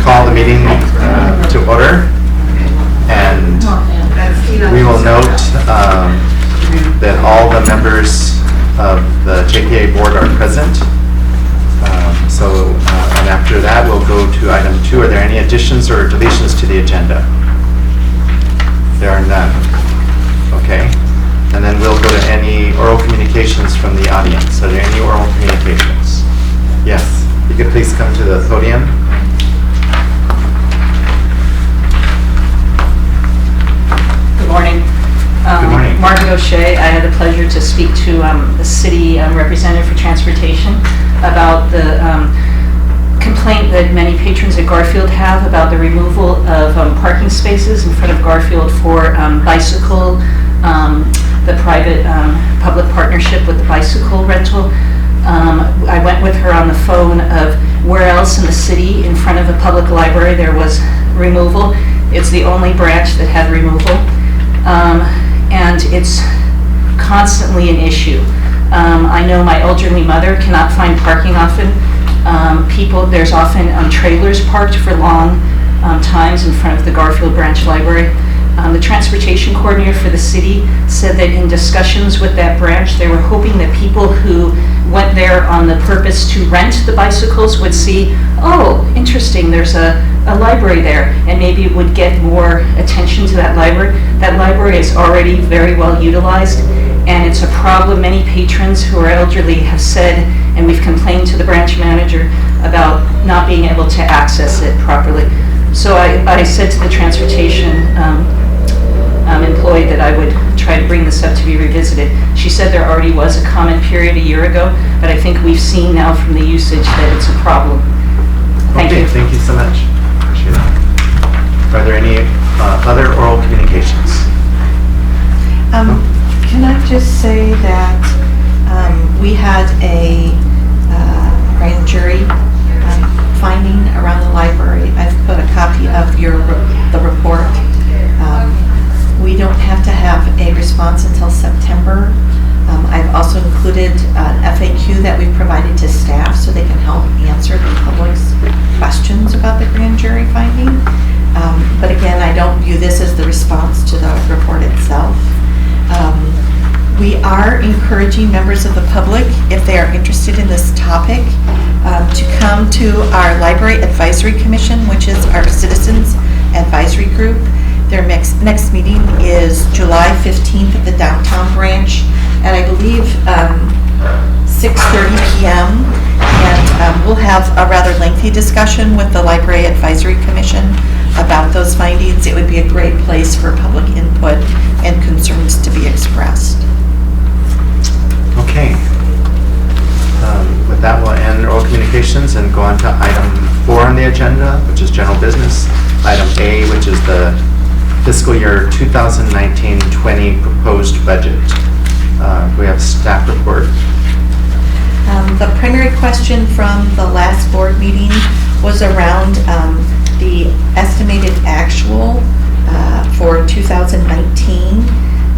call the meeting to order, and we will note that all the members of the JPA board are present. And after that, we'll go to item 2. Are there any additions or deletions to the agenda? There are none. Okay. And then we'll go to any oral communications from the audience. Are there any oral communications? Yes. You could please come to the podium. Good morning. Good morning. Margaret O'Shea. I had the pleasure to speak to the city representative for transportation about the complaint that many patrons at Garfield have about the removal of parking spaces in front of Garfield for bicycle, the private public partnership with the bicycle rental. I went with her on the phone of where else in the city in front of a public library there was removal. It's the only branch that had removal. And it's constantly an issue. I know my elderly mother cannot find parking often. There's often trailers parked for long times in front of the Garfield Branch Library. The transportation coordinator for the city said that in discussions with that branch, they were hoping that people who went there on the purpose to rent the bicycles would see, oh, interesting, there's a library there, and maybe it would get more attention to that library. That library is already very well utilized, and it's a problem many patrons who are elderly have said, and we've complained to the branch manager about not being able to access it properly. So I said to the transportation employee that I would try to bring this up to be revisited. She said there already was a comment period a year ago, but I think we've seen now from the usage that it's a problem. Thank you. Thank you so much. Appreciate it. Are there any other oral communications? Can I just say that we had a grand jury finding around the library. I've put a copy of the report. We don't have to have a response until September. I've also included an FAQ that we've provided to staff so they can help answer the public's questions about the grand jury finding. But again, I don't view this as the response to the report itself. We are encouraging members of the public, if they are interested in this topic, to come to our Library Advisory Commission, which is our citizens advisory group. Their next meeting is July 15th at the downtown branch at, I believe, 6:30 p.m. And we'll have a rather lengthy discussion with the Library Advisory Commission about those findings. It would be a great place for public input and concerns to be expressed. Okay. With that, we'll end oral communications and go on to item 4 on the agenda, which is general business. Item A, which is the fiscal year 2019-20 proposed budget. We have staff report. The primary question from the last board meeting was around the estimated actual for 2019,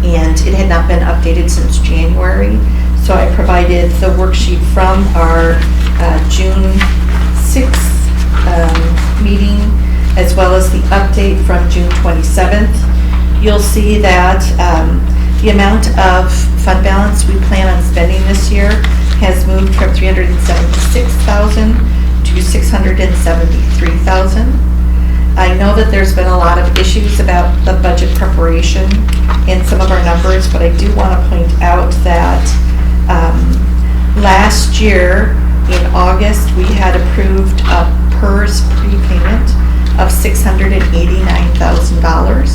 and it had not been updated since January. So I provided the worksheet from our June 6th meeting, as well as the update from June 27th. You'll see that the amount of fund balance we plan on spending this year has moved from $376,000 to $673,000. I know that there's been a lot of issues about the budget preparation in some of our numbers, but I do want to point out that last year in August we had approved a PERS prepayment of $689,000.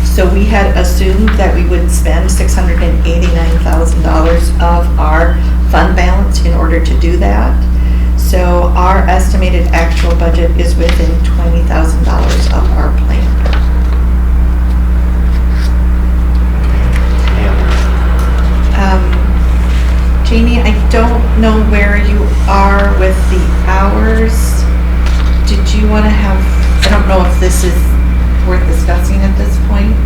So we had assumed that we would spend $689,000 of our fund balance in order to do that. So our estimated actual budget is within $20,000 of our plan. Jamie, I don't know where you are with the hours. Did you want to have, I don't know if this is worth discussing at this point.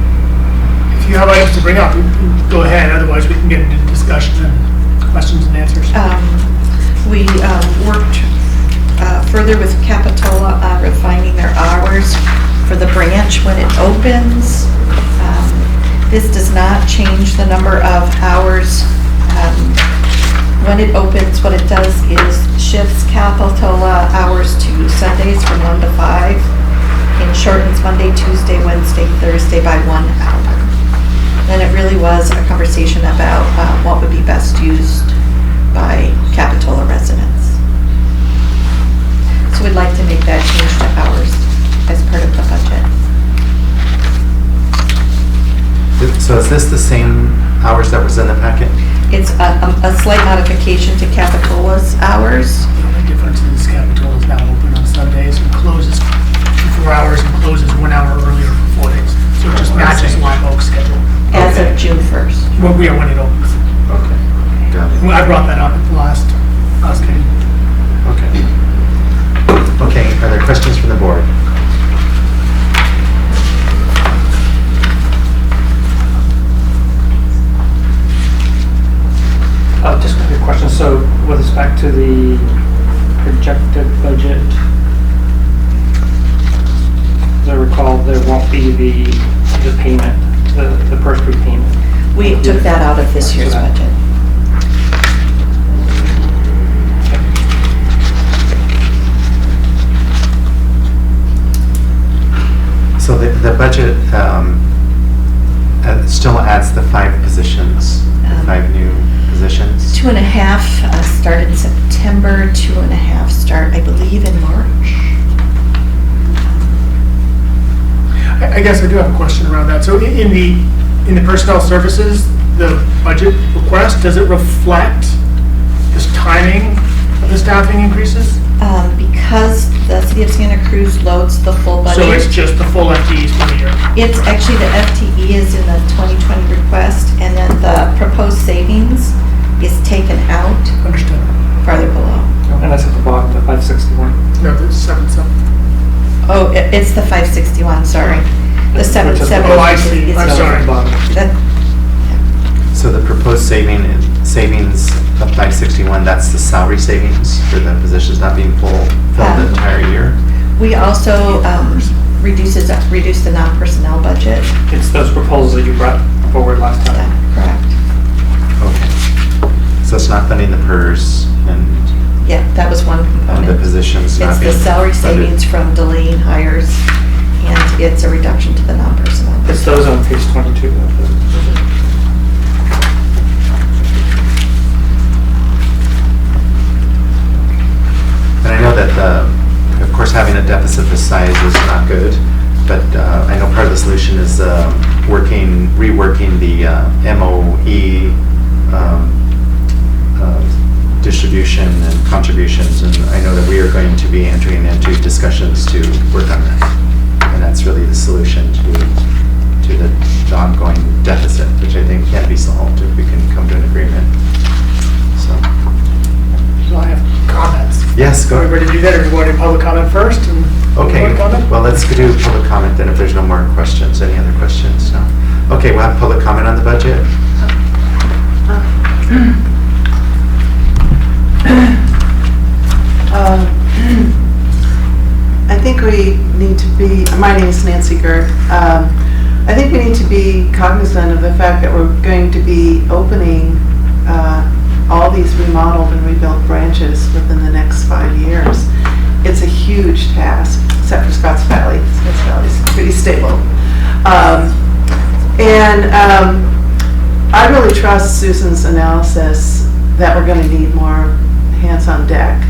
If you have items to bring up, go ahead. Otherwise, we can get into discussion and questions and answers. We worked further further with Capitola refining their hours for the branch when it opens. This does not change the number of hours. When it opens, what it does is shifts Capitola hours to Sundays from 1 to 5 and shortens Monday, Tuesday, Wednesday, Thursday by 1 hour. And it really was a conversation about what would be best used by Capitola residents. So we'd like to make that change to hours as part of the budget. So is this the same hours that was in the packet? It's a slight modification to Capitola's hours. The only difference is Capitol is now open on Sundays and closes for 4 hours and closes 1 hour earlier for 4 days. So it just matches Live Oak's schedule. As Okay. of June 1st. Well, we are when it opens. Okay. Got it. Well, I brought that up at the last meeting. Okay. Okay, are there questions from the board? Just a quick question. So with respect to the projected budget, as I recall, there won't be the payment, the PERS prepayment. We took that out of this year's budget. So the budget still adds the 5 positions, the 5 new positions? 2.5 start in September, 2.5 start, I believe, in March. I guess I do have a question around that. So in the personnel services, the budget request, does it reflect this timing of the staffing increases? Because the City of Santa Cruz loads the full budget. So it's just the full FTEs for the year? It's actually, the FTE is in the 2020 request, and then the proposed savings is taken out Understood. farther below. And that's at the bottom, the 561. No, the 7-7. Oh, it's the 561, sorry. The 770. Oh, I see. is- I'm is- sorry. that- So the proposed savings of 561, that's the salary savings for the positions not being filled the entire year? We also reduced the non-personnel budget. It's those proposals that you brought forward last Yeah, time. correct. Okay. So it's not funding the PERS and Yeah, that was one component. the positions not It's being the salary funded? savings from delaying hires, and it's a reduction to the non-personnel. It's those on page 22 of the budget. And I know that, of course, having a deficit this size is not good, but I know part of the solution is reworking the MOE distribution and contributions, and I know that we are going to be entering into discussions to work on that. And that's really the solution to the ongoing deficit, which I think can be solved if we can come to an agreement. So, So I have comments. yes, go Are we ahead. ready to do that, or do you want to do public comment first? And Okay, public comment? well, let's do public comment then if there's no more questions. Any other questions? No? Okay, we'll have public comment on the budget. I think we need to be, my name is Nancy Gert. I think we need to be cognizant of the fact that we're going to be opening all these remodeled and rebuilt branches within the next 5 years. It's a huge task, except for Scotts Valley. Scotts Valley's pretty stable. I really trust Susan's analysis that we're going to need more hands on deck.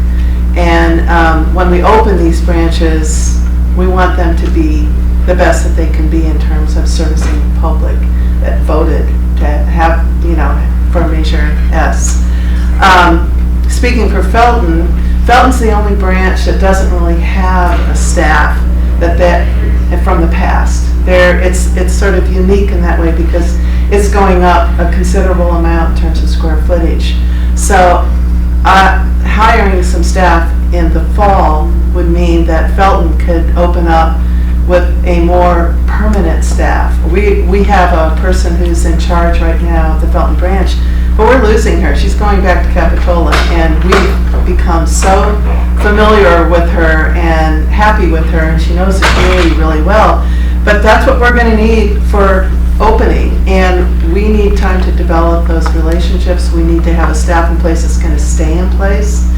And when we open these branches, we want them to be the best that they can be in terms of servicing the public that voted to have, for Measure S. Speaking for Felton, Felton's the only branch that doesn't really have a staff that from the past. It's sort of unique in that way because it's going up a considerable amount in terms of square footage. So hiring some staff in the fall would mean that Felton could open up with a more permanent staff. We have a person who's in charge right now of the Felton branch, but we're losing her. She's going back to Capitola, and we'd become so familiar with her and happy with her, and she knows the community really well. But that's what we're gonna need for opening, and we need time to develop those relationships. We need to have a staff in place that's gonna stay in place.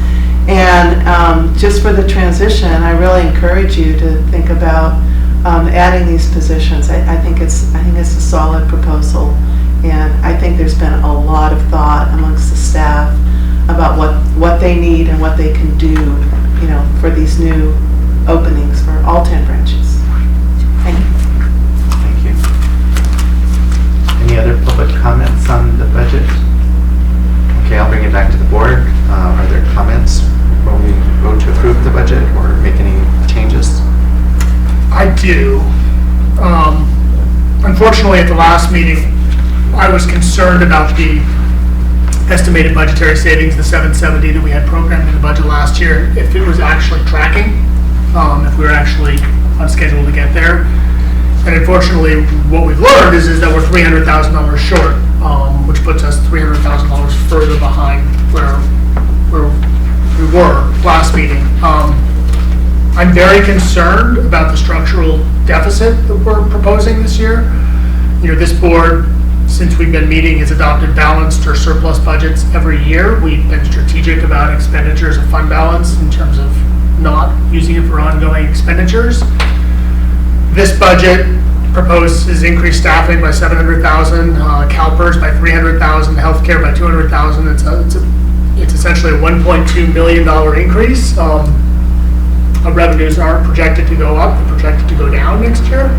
And just for the transition, I really encourage you to think about adding these positions. I think it's a solid proposal, and I think there's been a lot of thought amongst the staff about what they need and what they can do, you know, for these new openings for all 10 branches. Thank you. Thank you. Any other public comments on the budget? Okay, I'll bring it back to the board. Are there comments when we go to approve the budget or make any changes? I do. Unfortunately, at the last meeting, I was concerned about the estimated budgetary savings, the 770 that we had programmed in the budget last year, if it was actually tracking, if we were actually on schedule to get there. And unfortunately, what we've learned is that we're $300,000 short, which puts us $300,000 further behind where we were last meeting. I'm very concerned about the structural deficit that we're proposing this year. You know, this board, since we've been meeting, has adopted balanced or surplus budgets every year. We've been strategic about expenditures of fund balance in terms of not using it for ongoing expenditures. This budget proposes increased staffing by 700,000, CalPERS by 300,000, healthcare by 200,000. It's essentially a $1.2 million increase. Our revenues aren't projected to go up, they're projected to go down next year.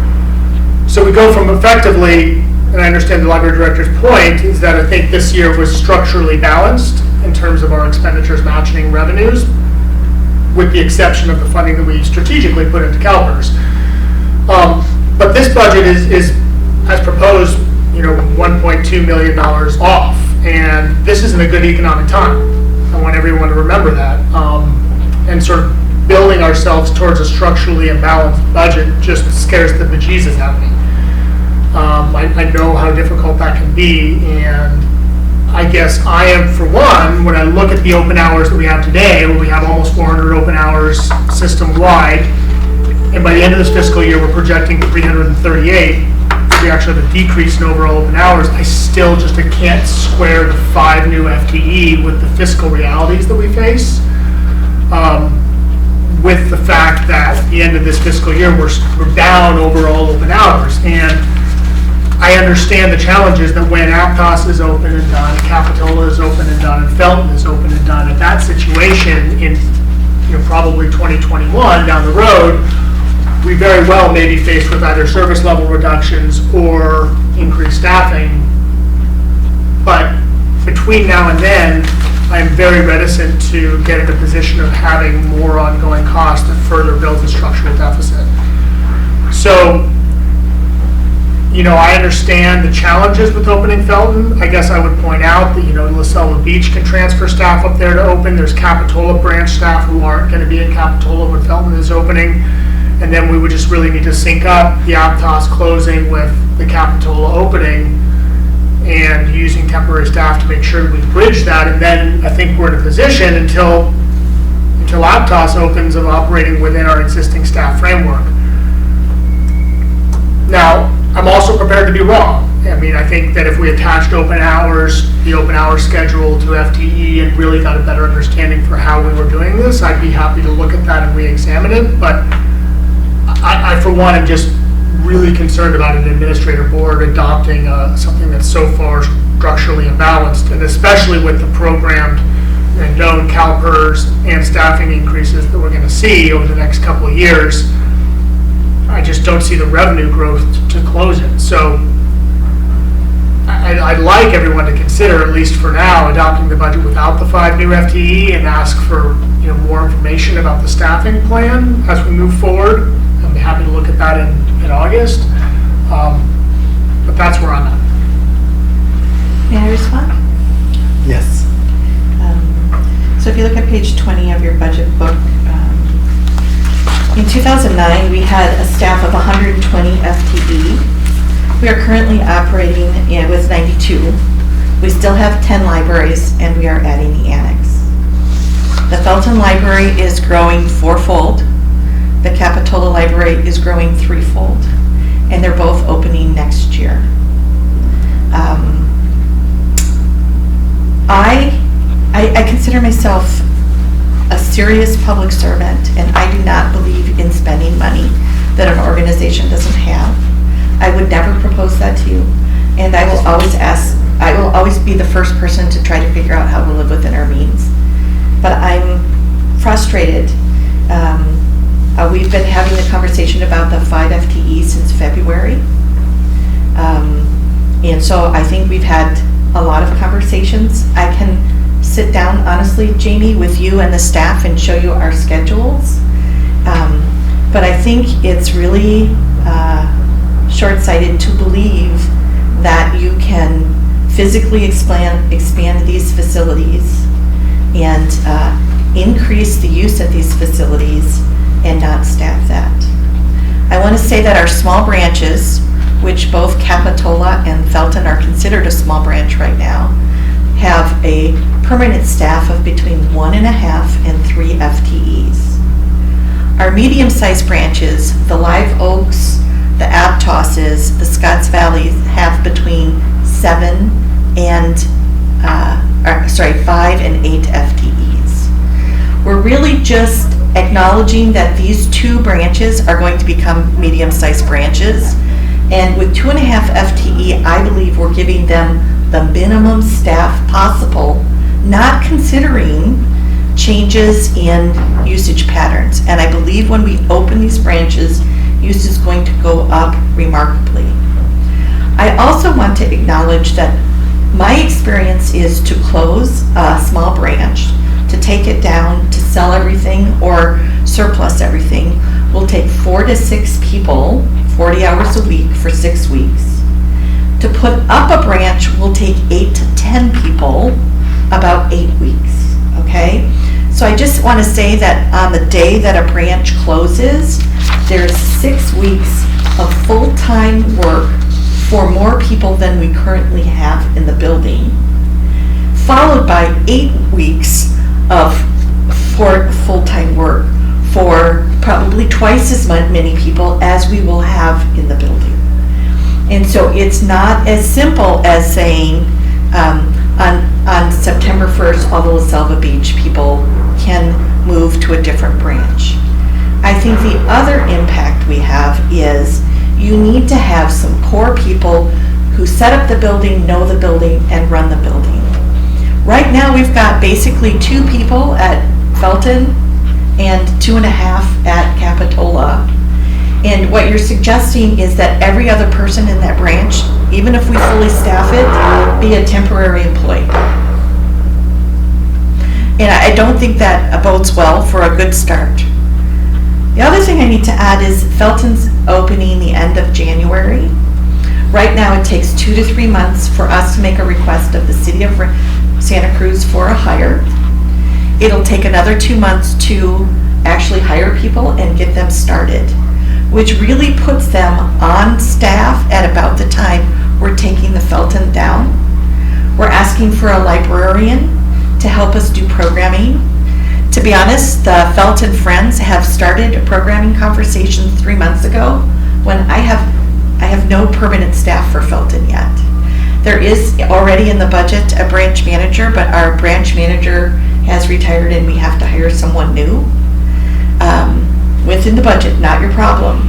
So we go from effectively, and I understand the library director's point, is that I think this year was structurally balanced in terms of our expenditures matching revenues, with the exception of the funding that we strategically put into CalPERS. But this budget is as proposed, you know, $1.2 million off, and this isn't a good economic time. I want everyone to remember that. And sort of building ourselves towards a structurally imbalanced budget just scares the bejesus out of me. I know how difficult that can be, and I guess I am, for one, when I look at the open hours that we have today, where we have almost 400 open hours system-wide, and by the end of this fiscal year, we're projecting 338. We actually have a decrease in overall open hours. I still just can't square the 5 new FTE with the fiscal realities that we face. With the fact that at the end of this fiscal year, we're down overall open hours. And I understand the challenges that when Aptos is open and done, Capitola is open and done, and Felton is open and done. At that situation in, you know, probably 2021 down the road, we very well may be faced with either service level reductions or increased staffing. But between now and then, I am very reticent to get in a position of having more ongoing costs that further builds a structural deficit. So, you know, I understand the challenges with opening Felton. I guess I would point out that, you know, La Selva Beach can transfer staff up there to open. There's Capitola branch staff who aren't going to be in Capitola when Felton is opening. And then we would just really need to sync up the Aptos closing with the Capitola opening and using temporary staff to make sure that we bridge that. And then I think we're in a position until Aptos opens of operating within our existing staff framework. Now, I'm also prepared to be wrong. I mean, I think that if we attached the open hours schedule to FTE and really got a better understanding for how we were doing this, I'd be happy to look at that and re-examine it. But I, for one, am just really concerned about an administrator board adopting something that's so far structurally imbalanced, and especially with the programmed and known CalPERS and staffing increases that we're going to see over the next couple of years. I just don't see the revenue growth to close it. So I'd like everyone to consider, at least for now, adopting the budget without the 5 new FTE and ask for, you know, more information about the staffing plan as we move forward. I'm happy to look at that in August, but that's where I'm at. May I respond? Yes. So if you look at page 20 of your budget book, in 2009, we had a staff of 120 FTE. We are currently operating with 92. We still have 10 libraries, and we are adding the annex. The Felton Library is growing fourfold. The Capitola Library is growing threefold. And they're both opening next year. I consider myself a serious public servant, and I do not believe in spending money that an organization doesn't have. I would never propose that to you, and I will always be the first person to try to figure out how to live within our means. But I'm frustrated. We've been having the conversation about the 5 FTE since February. And so I think we've had a lot of conversations. I can sit down, honestly, Jamie, with you and the staff and show you our schedules. But I think it's really short-sighted to believe that you can physically expand these facilities and increase the use of these facilities and not staff that. I want to say that our small branches, which both Capitola and Felton are considered a small branch right now, have a permanent staff of between 1.5 and 3 FTEs. Our medium-sized branches, the Live Oaks, the Aptosses, the Scotts Valleys, have between 5 and 8 FTEs. We're really just acknowledging that these 2 branches are going to become medium-sized branches. And with 2.5 FTE, I believe we're giving them the minimum staff possible, not considering changes in usage patterns. And I believe when we open these branches, use is going to go up remarkably. I also want to acknowledge that my experience is to close a small branch, to take it down, to sell everything or surplus everything, will take 4 to 6 people, 40 hours a week for 6 weeks. To put up a branch will take 8 to 10 people, about 8 weeks, okay? So I just want to say that on the day that a branch closes, there's 6 weeks of full-time work for more people than we currently have in the building, followed by 8 weeks of full-time work for probably twice as many people as we will have in the building. And so it's not as simple as saying on September 1st, all the La Selva Beach people can move to a different branch. I think the other impact we have is you need to have some core people who set up the building, know the building, and run the building. Right now we've got basically 2 people at Felton and 2.5 at Capitola. And what you're suggesting is that every other person in that branch, even if we fully staff it, be a temporary employee. And I don't think that bodes well for a good start. The other thing I need to add is Felton's opening the end of January. Right now it takes 2 to 3 months for us to make a request of the City of Santa Cruz for a hire. It'll take another 2 months to actually hire people and get them started, which really puts them on staff at about the time we're taking the Felton down. We're asking for a librarian to help us do programming. To be honest, the Felton Friends have started programming conversations 3 months ago when I have no permanent staff for Felton yet. There is already in the budget a branch manager, but our branch manager has retired and we have to hire someone new. Within the budget, not your problem.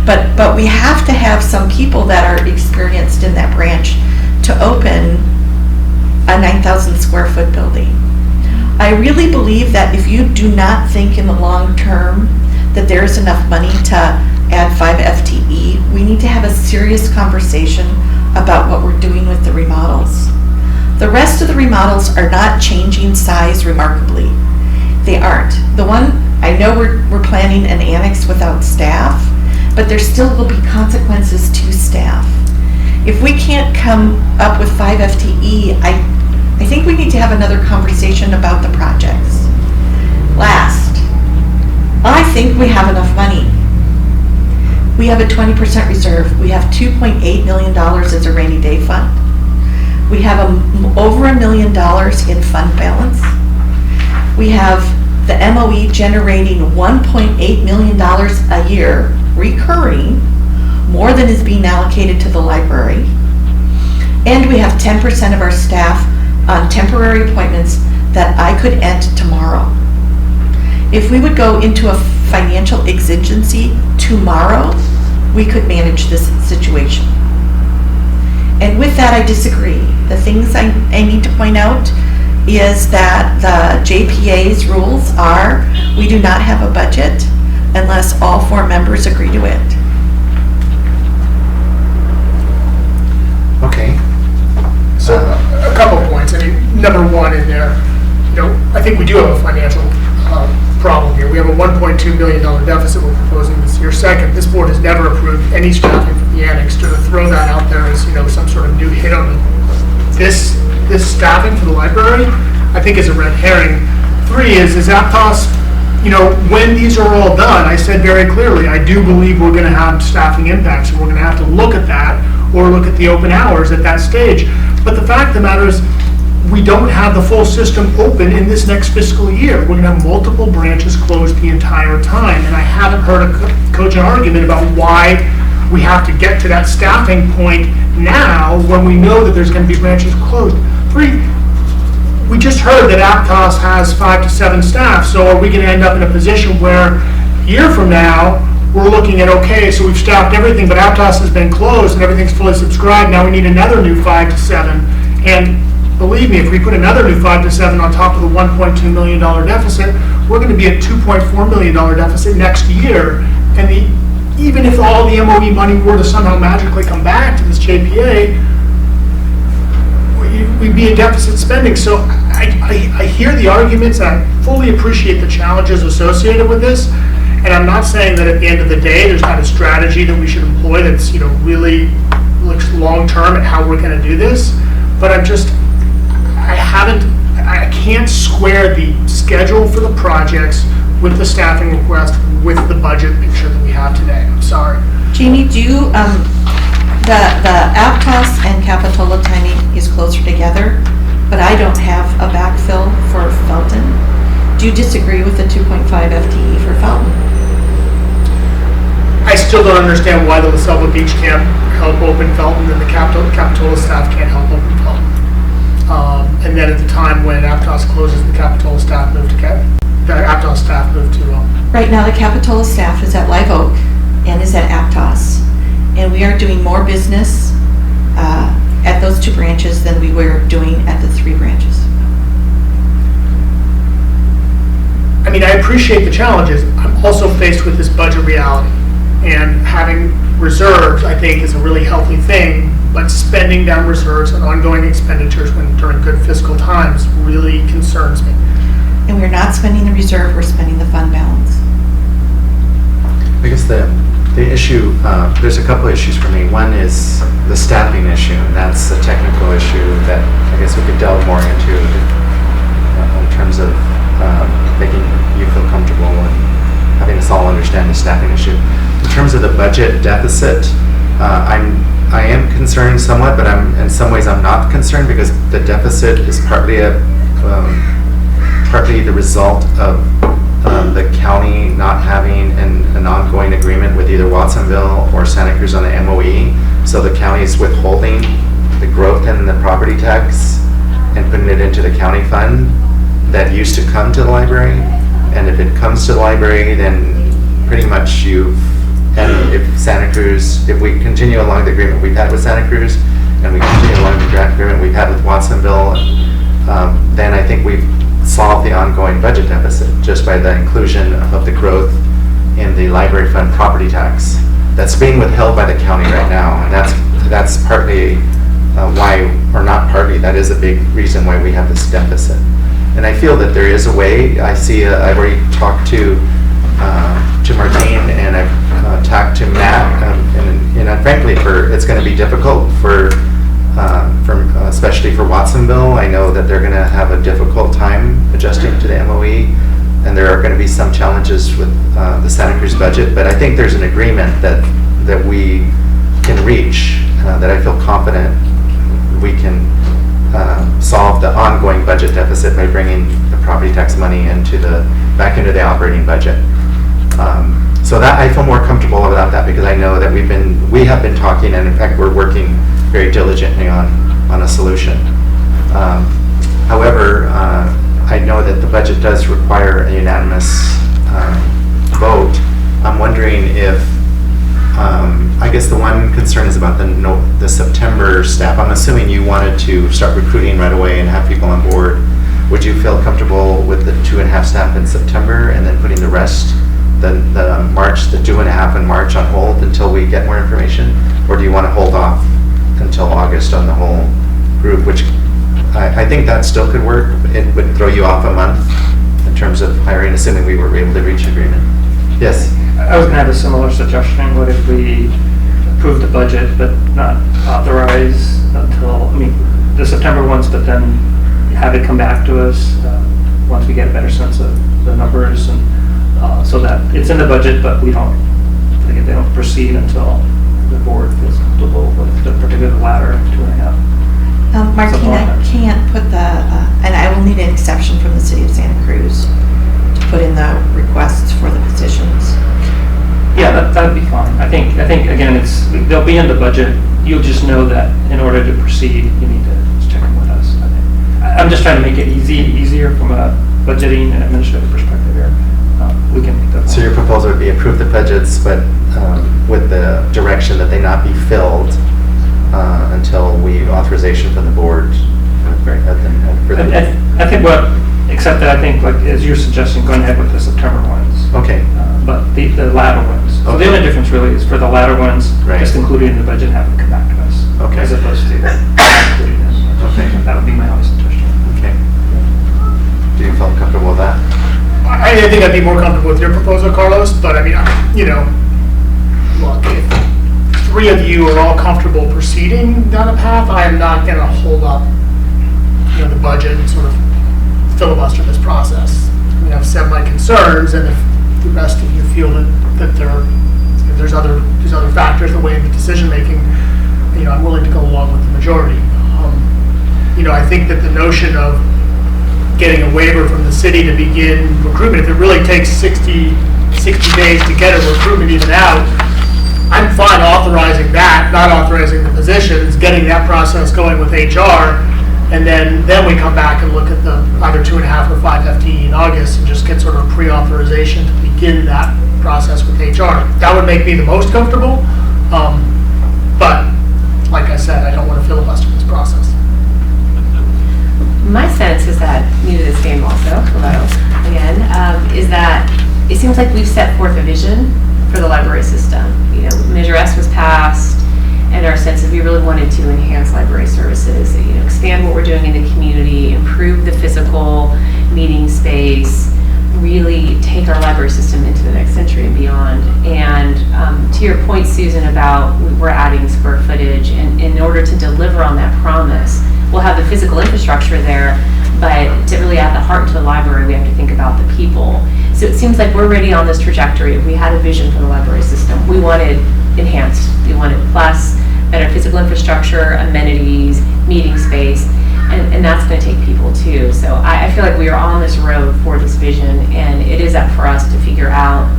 But we have to have some people that are experienced in that branch to open a 9,000 square foot building. I really believe that if you do not think in the long term that there is enough money to add 5 FTE, we need to have a serious conversation about what we're doing with the remodels. The rest of the remodels are not changing size remarkably. They aren't. The one, I know we're planning an annex without staff, but there still will be consequences to staff. If we can't come up with 5 FTE, I think we need to have another conversation about the projects. Last, I think we have enough money. We have a 20% reserve. We have $2.8 million as a rainy day fund. We have over $1 million in fund balance. We have the MOE generating $1.8 million a year recurring, more than is being allocated to the library. And we have 10% of our staff on temporary appointments that I could end tomorrow. If we would go into a financial exigency tomorrow, we could manage this situation. And with that, I disagree. The things I need to point out is that the JPA's rules are, we do not have a budget unless all 4 members agree to it. Okay. So, a couple of points. I mean, number one in there, I think we do have a financial problem here. We have a $1.2 million deficit we're proposing this year. Second, this board has never approved any staffing for the annex. To throw that out there as, some sort of new hit on this staffing for the library, I think is a red herring. 3 is Aptos, when these are all done, I said very clearly, I do believe we're going to have staffing impacts, and we're going to have to look at that or look at the open hours at that stage. But the fact of the matter is, we don't have the full system open in this next fiscal year. We're going to have multiple branches closed the entire time, and I haven't heard a cogent argument about why we have to get to that staffing point now when we know that there's going to be branches closed. 3, we just heard that Aptos has 5 to 7 staff, so are we going to end up in a position where a year from now we're looking at, okay, so we've staffed everything, but Aptos has been closed and everything's fully subscribed, now we need another new 5 to 7, and believe me, if we put another new 5 to 7 on top of the $1.2 million deficit, we're going to be at $2.4 million deficit next year. And even if all the MOE money were to somehow magically come back to this JPA, we'd be in deficit spending. So I hear the arguments, and I fully appreciate the challenges associated with this. And I'm not saying that at the end of the day, there's not a strategy that we should employ that's really looks long term at how we're going to do this. But I can't square the schedule for the projects with the staffing request with the budget picture that we have today. I'm sorry. Jamie, do you, the Aptos and Capitola timing is closer together, but I don't have a backfill for Felton. Do you disagree with the 2.5 FTE for Felton? I still don't understand why the LaSelva Beach can't help open Felton and the Capitola staff can't help open Felton. And then at the time when Aptos closes, the Capitola staff moved to Aptos staff moved to. Right now, the Capitola staff is at Live Oak and is at Aptos, and we are doing more business at those 2 branches than we were doing at the 3 branches. I mean, I appreciate the challenges. I'm also faced with this budget reality, and having reserves, I think, is a really healthy thing. But spending down reserves and ongoing expenditures during good fiscal times really concerns me. And we're not spending the reserve, we're spending the fund balance. I guess the issue, there's a couple issues for me. One is the staffing issue, and that's a technical issue that I guess we could delve more into in terms of making you feel comfortable and having us all understand the staffing issue. In terms of the budget deficit, I am concerned somewhat, but in some ways I'm not concerned because the deficit is partly the result of the county not having an ongoing agreement with either Watsonville or Santa Cruz on the MOE. So the county is withholding the growth in the property tax and putting it into the county fund that used to come to the library. And if it comes to the library, then pretty much and if we continue along the agreement we've had with Santa Cruz, and we continue along the agreement we've had with Watsonville, then I think we've solved the ongoing budget deficit just by the inclusion of the growth in the library fund property tax that's being withheld by the county right now, and that's partly that is a big reason why we have this deficit. And I feel that there is a way. I've already talked to Martine, and I've talked to Matt, and frankly, it's going to be difficult especially for Watsonville. I know that they're going to have a difficult time adjusting to the MOE, and there are going to be some challenges with the Santa Cruz budget. But I think there's an agreement that we can reach, that I feel confident we can solve the ongoing budget deficit deficit by bringing the property tax money back into the operating budget. So that, I feel more comfortable about that because I know that we have been talking, and in fact, we're working very diligently on a solution. However, I know that the budget does require a unanimous vote. I'm wondering if, I guess the one concern is about the September staff. I'm assuming you wanted to start recruiting right away and have people on board. Would you feel comfortable with the 2.5 staff in September and then putting the rest, the 2.5 in March on hold until we get more information? Or do you want to hold off until August on the whole group, which I think that still could work. It would throw you off a month in terms of hiring, assuming we were able to reach agreement. Yes? I was gonna have a similar suggestion. What if we approve the budget but not authorize until, the September ones, but then have it come back to us once we get a better sense of the numbers, and so that it's in the budget, but they don't proceed until the board feels comfortable with the particular ladder, 2.5. Martina, can't put and I will need an exception from the city of Santa Cruz to put in the requests for the positions. Yeah, that would be fine. I think again, they'll be in the budget. You'll just know that in order to proceed, you need to check them with us. I'm just trying to make it easier from a budgeting and administrative perspective here. We can make that. So your proposal would be approve the budgets, but with the direction that they not be filled until authorization from the board. I think except that I think, like as you're suggesting, going ahead with the September ones. Okay. But the latter ones. So the only difference really is for the latter ones, Right. just including in the budget and have them come back to us. Okay. As opposed to including this. Okay. That would be my only suggestion. Okay. Do you feel comfortable with that? I think I'd be more comfortable with your proposal, Carlos, but look, if 3 of you are all comfortable proceeding down a path, I am not going to hold up, the budget and sort of filibuster this process. I've said my concerns, and if the rest of you feel that there's other factors that weigh into decision making, I'm willing to go along with the majority. I think that the notion of getting a waiver from the city to begin recruitment, if it really takes 60 days to get a recruitment even out, I'm fine authorizing that, not authorizing the positions, getting that process going with HR, and then we come back and look at the either 2.5 or 5 FTE in August and just get sort of pre-authorization to begin that process with HR. That would make me the most comfortable, but like I said, I don't want to filibuster this process. My sense is that, new to this game also, hello again, is that it seems like we've set forth a vision for the library system. Measure S was passed, and our sense is we really wanted to enhance library services, expand what we're doing in the community, improve the physical meeting space, really take our library system into the next century and beyond. And to your point, Susan, about we're adding square footage, and in order to deliver on that promise, we'll have the physical infrastructure there, but to really add the heart to the library, we have to think about the people. So it seems like we're already on this trajectory. If we had a vision for the library system, we wanted enhanced, we wanted plus, better physical infrastructure, amenities, meeting space, and that's going to take people too. So I feel like we are on this road for this vision, and it is up for us to figure out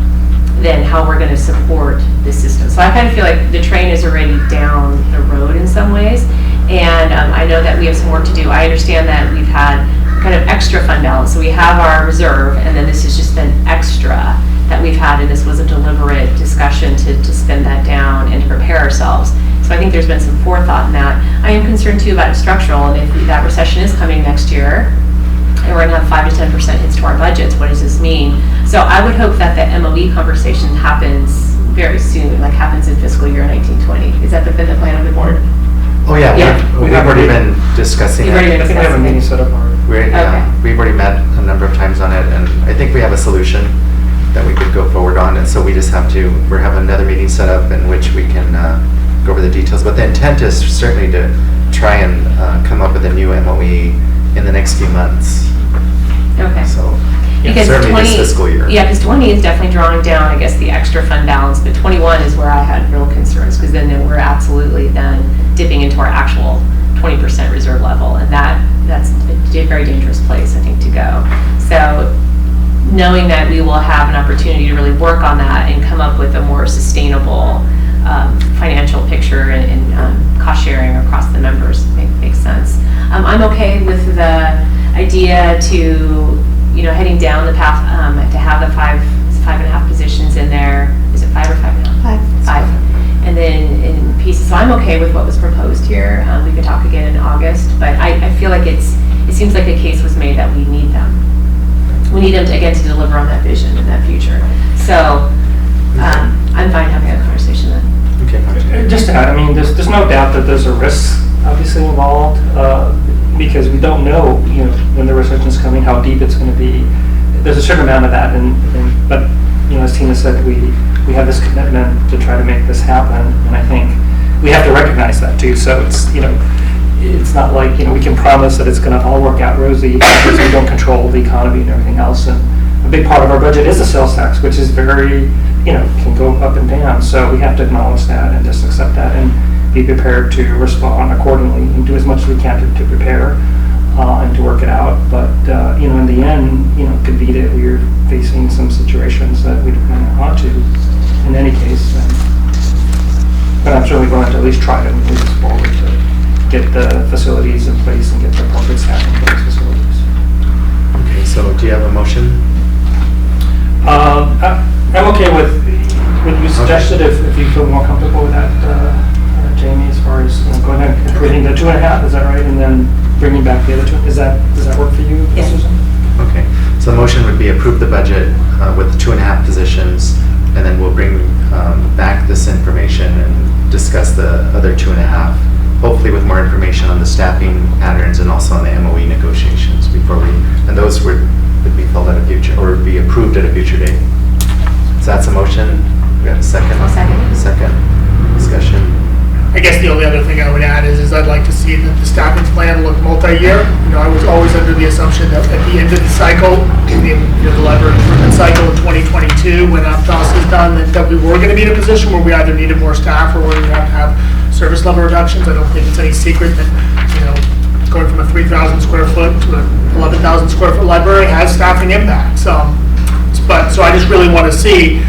then how we're going to support this system. So I kind of feel like the train is already down the road in some ways, and I know that we have some work to do. I understand that we've had kind of extra fund balance, so we have our reserve, and then this has just been extra that we've had, and this was a deliberate discussion to spend that down and to prepare ourselves. So I think there's been some forethought in that. I am concerned too about structural, and if that recession is coming next year, and we're going to have 5 to 10% hits to our budgets, what does this mean? So I would hope that the MOE conversation happens very soon, like happens in fiscal year 1920. Is that been the plan of the board? Oh yeah, Yeah. we've already been discussing You've already it. been I think we have a meeting set up already. Okay. We've already met a number of times on it, and I think we have a solution that we could go forward on, and so we just have to, we're having another meeting set up in which we can go over the details, but the intent is certainly to try and come up with a new MOE in the next few months. Okay. So Because certainly this fiscal year. Yeah, because 20 is definitely drawing down, I guess, the extra fund balance, but 21 is where I had real concerns, because then we're absolutely then dipping into our actual 20% reserve level, and that's a very dangerous place, I think, to go. So knowing that we will have an opportunity to really work on that and come up with a more sustainable financial picture and cost sharing across the members makes sense. I'm okay with the idea to, heading down the path to have the 5.5 positions in there. Is it 5 or 5.5? 5. And then in pieces. So I'm okay with what was proposed here. We could talk again in August, but I feel like it seems like a case was made that we need them. We need them to deliver on that vision and that future. So I'm fine having a conversation then. Okay. Just to add, I mean, there's no doubt that there's a risk obviously involved, because we don't know, when the recession is coming, how deep it's going to be. There's a certain amount of that, but as Tina said, we have this commitment to try to make this happen, and I think we have to recognize that too. So it's not like we can promise that it's going to all work out rosy because we don't control the economy and everything else. And a big part of our budget is the sales tax, which is very can go up and down. So we have to acknowledge that and just accept that and be prepared to respond accordingly and do as much as we can to prepare and to work it out. But in the end, it could be that we're facing some situations that we don't want to in any case. But I'm certainly going to at least try to move this forward to get the facilities in place and get the appropriate staff in those facilities. Okay, so do you have a motion? I'm okay with what you suggested, if you feel more comfortable with that, Jamie, as far as going ahead and creating the 2.5, is that right? And then bringing back the other 2. Does that work for you, Yes. Susan? Okay, so the motion would be approve the budget with the 2.5 positions, and then we'll bring back this information and discuss the other 2.5, hopefully with more information on the staffing patterns and also on the MOE negotiations and those would be filled at a future, or be approved at a future date. So that's a motion. We have a second. I'll second. Second. Discussion. I guess the only other thing I would add is I'd like to see that the staffing plan look multi-year. I was always under the assumption that at the end of the cycle, the library improvement cycle in 2022, when APTOS is done, that we were going to be in a position where we either needed more staff or we have to have service level reductions. I don't think it's any secret that, going from a 3,000 square foot to an 11,000 square foot library has staffing impacts. So I just really want to see,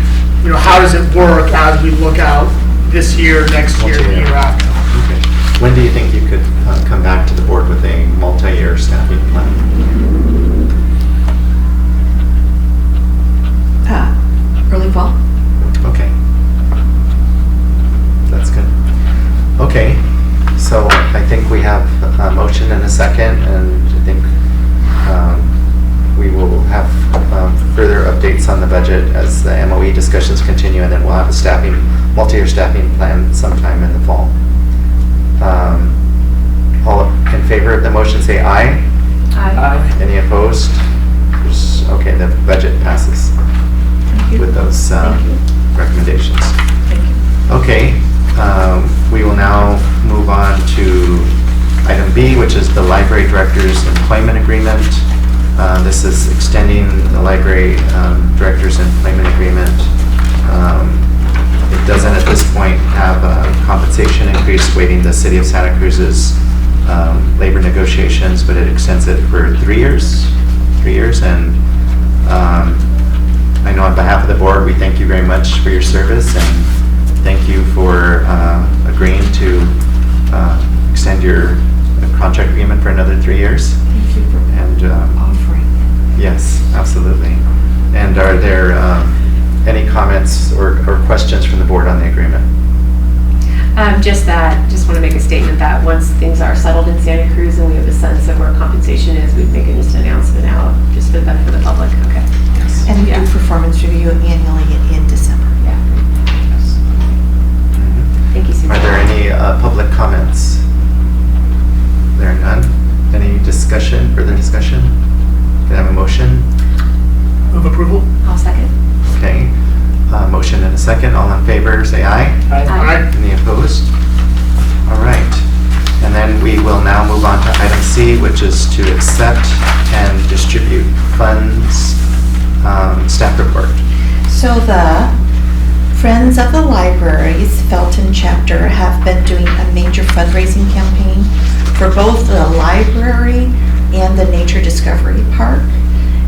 how does it work as we look out this year, next year, the year after. Okay. When do you think you could come back to the board with a multi-year staffing plan? Early fall. Okay. That's good. Okay, so I think we have a motion and a second, and I think we will have further updates on the budget as the MOE discussions continue, and then we'll have a multi-year staffing plan sometime in the fall. All in favor of the motion say aye. Aye. Any opposed? Okay, the budget passes with those recommendations. Thank you. Okay, we will now move on to item B, which is the library director's employment agreement. This is extending the library director's employment agreement. It doesn't at this point have a compensation increase waiting the City of Santa Cruz's labor negotiations, but it extends it for 3 years. And I know on behalf of the board, we thank you very much for your service, and thank you for agreeing to extend your contract agreement for another 3 years. Thank you for And offering. yes, absolutely. And are there any comments or questions from the board on the agreement? Just want to make a statement that once things are settled in Santa Cruz and we have a sense of where compensation is, we'd make just an announcement out, just for the benefit of the public. Okay. Yes. And we Yeah. do performance review annually in December. Yeah. Thank you, Susan. Are there any public comments? There are none. Any discussion, further discussion? Can I have a motion? Move approval? I'll second. Okay. Motion and a second. All in favor, say aye. Aye. Any opposed? All right. And then we will now move on to item C, which is to accept and distribute funds. Staff report. So the Friends of the Libraries Felton chapter have been doing a major fundraising campaign for both the library and the Nature Discovery Park.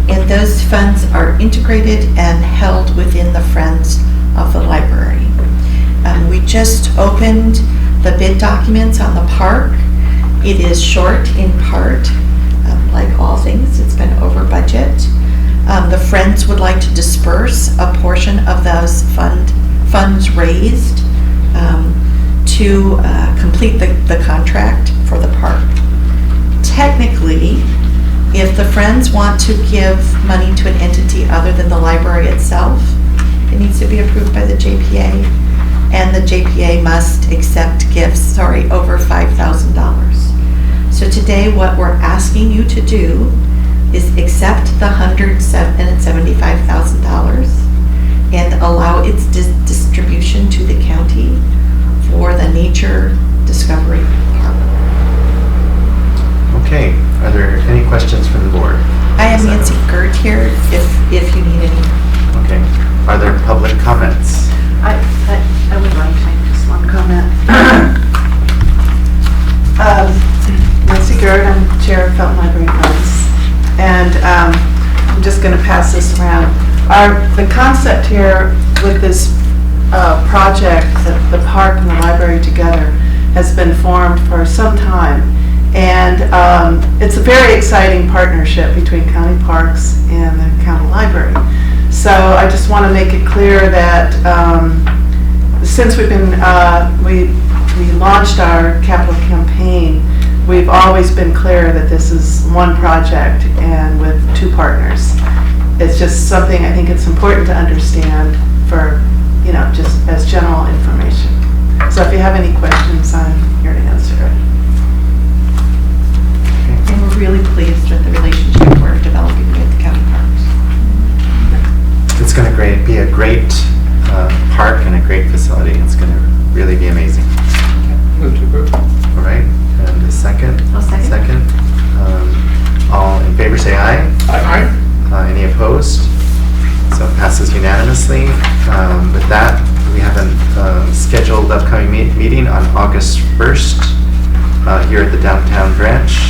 And those funds are integrated and held within the Friends of the Library. We just opened the bid documents on the park. It is short in part, like all things, it's been over budget. The Friends would like to disperse a portion of those funds raised to complete the contract for the park. Technically, if the Friends want to give money to an entity other than the library itself, it needs to be approved by the JPA, and the JPA must accept gifts, over $5,000. So today what we're asking you to do is accept the $175,000 and allow its distribution to the county for the Nature Discovery Park. Okay, are there any questions from the board? I am Nancy Gert here if you need any. Okay, are there public comments? I would like to make just one comment. Nancy Gerd, I'm Chair of Felton Library Funds, and I'm just going to pass this around. The concept here with this project, the park and the library together, has been formed for some time, and it's a very exciting partnership between county parks and the county library. So I just want to make it clear that since we've been, we launched our capital campaign, we've always been clear that this is one project and with two partners. It's just something I think it's important to understand for, just as general information. So if you have any questions, I'm here to answer it. And we're really pleased with the relationship we're developing with the county parks. It's going to be a great park and a great facility. It's going to really be amazing. Move to approve. All right, and a second? I'll second. All in favor say aye. Aye. Any opposed? So it passes unanimously. With that, we have a scheduled upcoming meeting on August 1st here at the downtown branch.